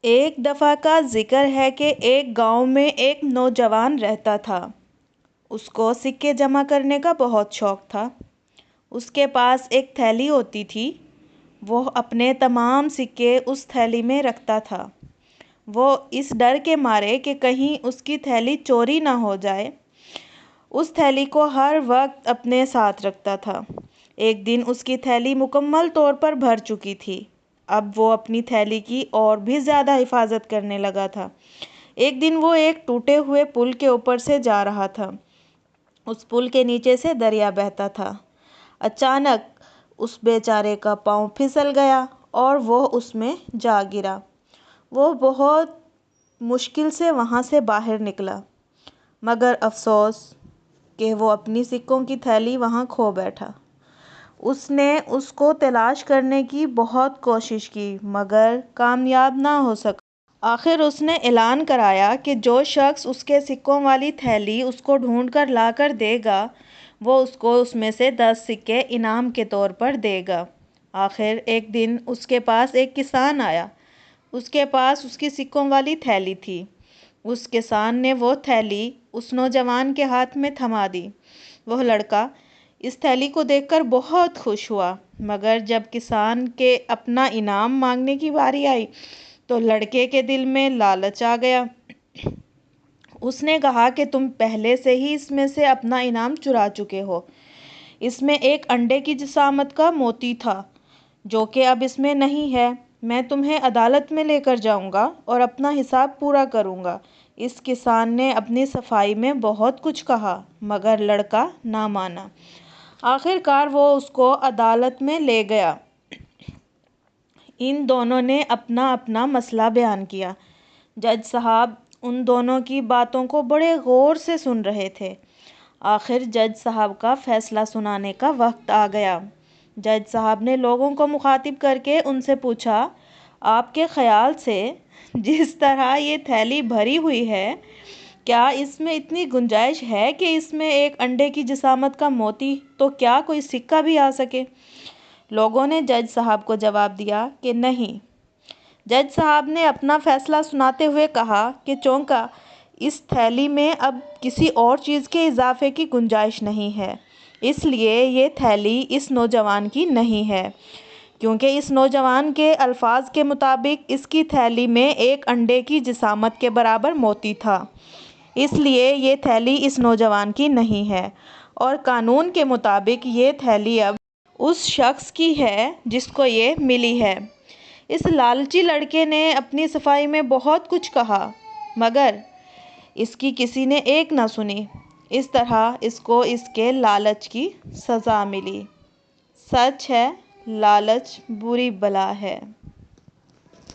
ایک دفعہ کا ذکر ہے کہ ایک گاؤں میں ایک نوجوان رہتا تھا۔ اس کو سکے جمع کرنے کا بہت شوق تھا۔ اس کے پاس ایک تھیلی ہوتی تھی۔ وہ اپنے تمام سکے اس تھیلی میں رکھتا تھا۔ وہ اس ڈر کے مارے کہ کہیں اس کی تھیلی چوری نہ ہو جائے، اس تھیلی کو ہر وقت اپنے ساتھ رکھتا تھا۔ ایک دن اس کی تھیلی مکمل طور پر بھر چکی تھی۔ اب وہ اپنی تھیلی کی اور بھی زیادہ حفاظت کرنے لگا تھا۔ ایک دن وہ ایک ٹوٹے ہوئے پل کے اوپر سے جا رہا تھا۔ اس پل کے نیچے سے دریا بہتا تھا۔ اچانک اس بیچارے کا پاؤں پھسل گیا اور وہ اس میں جا گرا۔ وہ بہت مشکل سے وہاں سے باہر نکلا، مگر افسوس کہ وہ اپنی سکوں کی تھیلی وہاں کھو بیٹھا۔ اس نے اس کو تلاش کرنے کی بہت کوشش کی مگر کامیاب نہ ہو سکا۔ آخر اس نے اعلان کرایا کہ جو شخص اس کے سکوں والی تھیلی اس کو ڈھونڈ کر لا کر دے گا، وہ اس کو اس میں سے 10 سکے انعام کے طور پر دے گا۔ آخر ایک دن اس کے پاس ایک کسان آیا۔ اس کے پاس اس کی سکوں والی تھیلی تھی۔ اس کسان نے وہ تھیلی اس نوجوان کے ہاتھ میں تھما دی۔ وہ لڑکا اس تھیلی کو دیکھ کر بہت خوش ہوا، مگر جب کسان کے اپنا انعام مانگنے کی باری آئی تو لڑکے کے دل میں لالچ آ گیا۔ اس نے کہا کہ تم پہلے سے ہی اس میں سے اپنا انعام چرا چکے ہو۔ اس میں ایک انڈے کی جسامت کا موتی تھا جو کہ اب اس میں نہیں ہے۔ میں تمہیں عدالت میں لے کر جاؤں گا اور اپنا حساب پورا کروں گا۔ اس کسان نے اپنی صفائی میں بہت کچھ کہا مگر لڑکا نہ مانا۔ آخر کار وہ اس کو عدالت میں لے گیا۔ ان دونوں نے اپنا اپنا مسئلہ بیان کیا۔ جج صاحب ان دونوں کی باتوں کو بڑے غور سے سن رہے تھے۔ آخر جج صاحب کا فیصلہ سنانے کا وقت آ گیا۔ جج صاحب نے لوگوں کو مخاطب کر کے ان سے پوچھا، آپ کے خیال سے جس طرح یہ تھیلی بھری ہوئی ہے، کیا اس میں اتنی گنجائش ہے کہ اس میں ایک انڈے کی جسامت کا موتی تو کیا کوئی سکہ بھی آ سکے؟ لوگوں نے جج صاحب کو جواب دیا کہ نہیں۔ جج صاحب نے اپنا فیصلہ سناتے ہوئے کہا کہ چونکہ اس تھیلی میں اب کسی اور چیز کے اضافے کی گنجائش نہیں ہے، اس لیے یہ تھیلی اس نوجوان کی نہیں ہے، کیونکہ اس نوجوان کے الفاظ کے مطابق اس کی تھیلی میں ایک انڈے کی جسامت کے برابر موتی تھا، اس لیے یہ تھیلی اس نوجوان کی نہیں ہے، اور قانون کے مطابق یہ تھیلی اب اس شخص کی ہے جس کو یہ ملی ہے۔ اس لالچی لڑکے نے اپنی صفائی میں بہت کچھ کہا مگر اس کی کسی نے ایک نہ سنی۔ اس طرح اس کو اس کے لالچ کی سزا ملی۔ سچ ہے، لالچ بری بلا ہے۔